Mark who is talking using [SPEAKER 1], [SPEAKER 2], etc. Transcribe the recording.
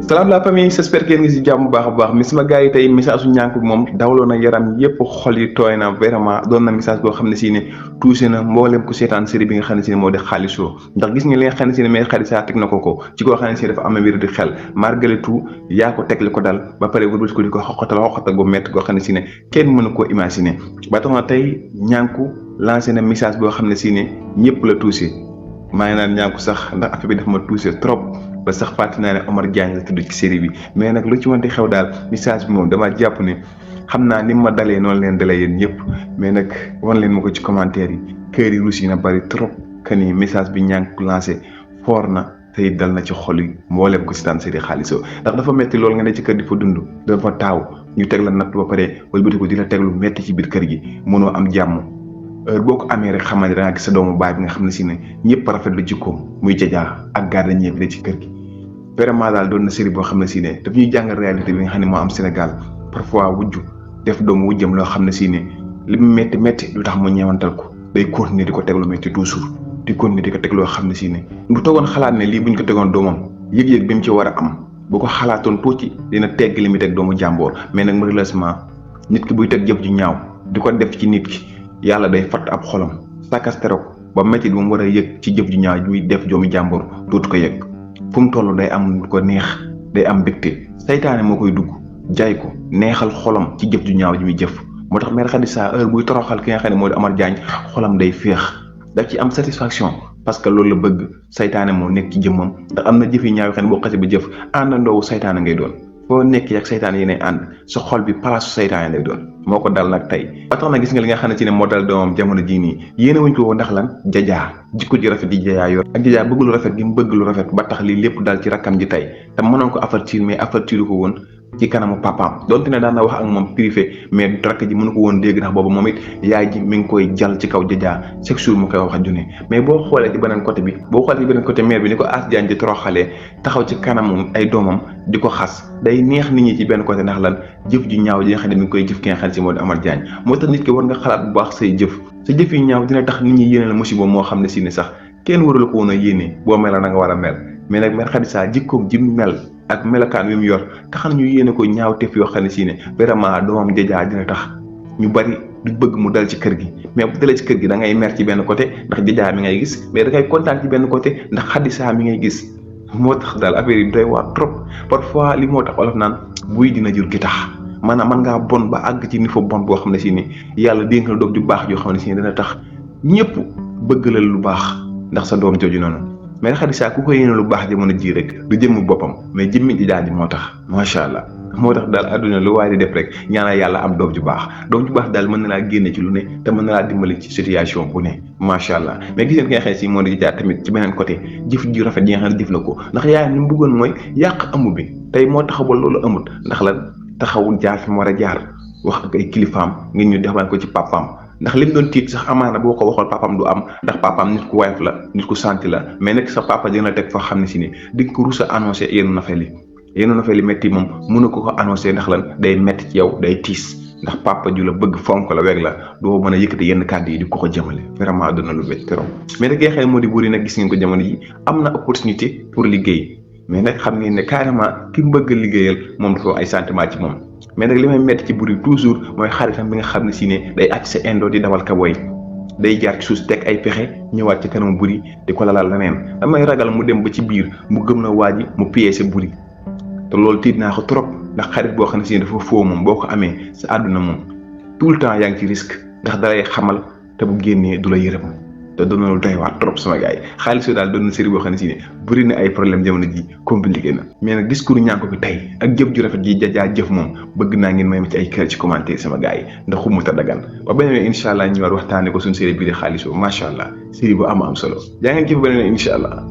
[SPEAKER 1] Salam la famille, j'espère que ngi ci jamm baax baax mi sama gaay tay message su ñank mom dawlo na yaram yépp xol yi toy na vraiment doon na message bo xamné ci né touché na mbolém ku sétane série bi nga xamné ci mo di xalisso ndax gis nga li nga xamné ci may xalissa tek nako ko ci ko xamné ci dafa am wir di xel malgré tout ya ko tek li ko dal ba paré wërbul ko diko xoxatal go metti go xamné ci né kenn mënu ko imaginer ba tax na tay ñanku lancer na message bo xamné ci né ñepp la touché may naan ñanku sax ndax affaire bi dafa ma touché trop ba sax fatina ne Omar Diagne la tuddu ci série bi mais nak lu ci wonté xew dal message bi mom dama japp ne xamna ni ma dalé non leen dalé yeen ñepp mais nak won leen mako ci commentaire yi kër yi russi na bari trop kani message bi ñank lancer forna tay dal na ci xol yi mbolem ko ci tan série xalisso ndax dafa metti lool nga ne ci kër di fa dund dafa taw ñu tek la natt ba paré wal bëti ko di la tek lu metti ci biir kër gi mëno am jamm heure boko amé rek xamane da nga gis sa doomu baay bi nga xamné ci né ñepp rafet lu jikko muy jajja ak garda ñepp ci kër gi vraiment dal doon na série bo xamné ci né daf ñuy jàng réalité bi nga xamné mo am Sénégal parfois wujju def doomu wujjam lo xamné ci né lim metti metti lu tax mo ñewantal ko day continuer diko tek lu metti toujours di continuer diko tek lo xamné ci né bu togon xalaat né li buñ ko tegon doomam yeg yeg bim ci wara am bu ko xalaaton tuuti dina tegg limi tek doomu jambor mais nak malheureusement nit ki buy tek jëf ju ñaaw diko def ci nit ki yalla day fat ab xolam sakastero ba metti bu mu wara yek ci jëf ju ñaaw ju def doomu jambor dootu ko yek fum tollu day am ko neex day am bekté saytaane mo koy dugg jaay ko neexal xolam ci jëf ju ñaaw ji mi jëf motax mère Khadissa heure buy toroxal ki nga xamné modi Amar Diagne xolam day feex da ci am satisfaction parce que loolu la bëgg saytaane mo nekk ci jëmmam ndax amna jëf yi ñaaw xamné bo xasse ba jëf andando saytaane ngay doon fo nekk yak saytaane yene and sa xol bi place saytaane lay doon moko dal nak tay ba tax na gis nga li nga xamné ci né mo dal doomam jamono ji ni yéene wuñ ko ndax lan jajja jikko ji rafet di jaya yor ak jajja bëgg lu rafet gi mu bëgg lu rafet ba tax li lépp dal ci rakam ji tay te mënon ko avertir mais avertir ko won ci kanamu papam donte ne daan na wax ak mom privé mais rakk ji mënu ko won dégg ndax bobu momit yaay ji mi ngi koy jall ci kaw jajja chaque jour mu koy wax june mais bo xolé ci benen côté bi bo xolé ci benen côté mère bi niko As Diagne di toroxalé taxaw ci kanamu ay domam diko xass day neex nit ñi ci benn côté ndax lan jëf ju ñaaw ji nga xam ne mi ngi koy jëf ki nga xam ci modi Amar Diagne moo tax nit ki war nga xalaat bu baax say jëf sa jëf yi ñaaw dina tax nit ñi yéene la musiba moo xam ne si ne sax kenn warul ko woon a yéene boo mel na nga war a mel mais nag mère Khadissa jikkoom ji mel ak melokaan wi mu yor tax na ñu yéene ko ñaaw tef yoo xam ne si ne vraiment doomam jajaa dina tax ñu bari du bëgg mu dal ci kër gi mais bu dalee ci kër gi da ngay mer ci benn côté ndax jajaa mi ngay gis mais da ngay kontaan ci benn côté ndax Khadissa mi ngay gis moo tax daal affaire yi doy waar trop parfois li moo tax olof naan buy dina jur gi tax maanaam man ngaa bon ba àgg ci niveau bon boo xam ne si ni yàlla dénk la doom ju baax joo xam ne si ni dana tax ñëpp bëgg la lu baax ndax sa doom jooju noonu mais Khadissa ku ko yéene lu baax jamono ji rek du jëmm boppam mais jëmmi di daal di moo tax macha allah moo tax daal àdduna lu waaye di def rek ñaanal yàlla am doom ju baax daal mën na laa génne ci lu ne te mën na laa dimbali ci situation bu ne macha allah mais gis ngeen ki nga xam ne si moo di jaar tamit ci beneen côté jëf ji rafet yi nga xam ne def na ko ndax yaayam li mu bëggoon mooy yàq amu bi tey moo taxawal loolu amut ndax lan taxawul jaar fi mu war a jaar wax ak ay kilifaam ngeen ñu defal ko ci papaam ndax lim doon tiit sax amaana boo ko waxoon papaam du am ndax papaam nit ku woyof la nit ku santi la mais nag sa papa dina teg foo xam ne si ne di ko rus a annoncé yenn na li metti moom mënu ko annoncé ndax lan day metti ci yow day tiis ndax papa ju la bëgg fonk la weg la doo mën a yëkkati yenn kàddu yi di ko jëmale vraiment dina lu métti trop mais nag xel moo di buri nag gis ngeen ko jamono ji am na opportunité pour liggéey mais nag xam ngeen ne carrément ki bëgg liggéeyal moom dafa ay sentiment ci moom mais nag li may metti ci buri toujours mooy xaritam bi nga xam ne si ne day àcc sa indo di dawal kaboy day jaar ci suuf teg ay pexe ñëwaat ci kanam buri di ko lalal leneen damay ragal mu dem ba ci biir mu gëm na waa ji mu piéger buri te loolu tiit naa ko trop ndax xarit boo xam ne si ne dafa foo moom boo ko amee sa àdduna moom tout le temps yaa ngi ci risque ndax dalay xamal te bu génnee du la yërëm te doon na lu doy waar trop sama gars yi xaalis daal doon na série boo xam ne si ne bëri na ay problème jamono ji compliqué na mais nag discours ñànk bi tey ak jëf ju rafet ji jajaa jëf moom bëgg naa ngeen may ma ci ay kër ci commentaire sama gars yi ndax xumuta dagan ba beneen incha allah ñu war waxtaane ko suñu série bii di xaalis macha allah série bu am solo yaa ngeen jëf beneen incha allah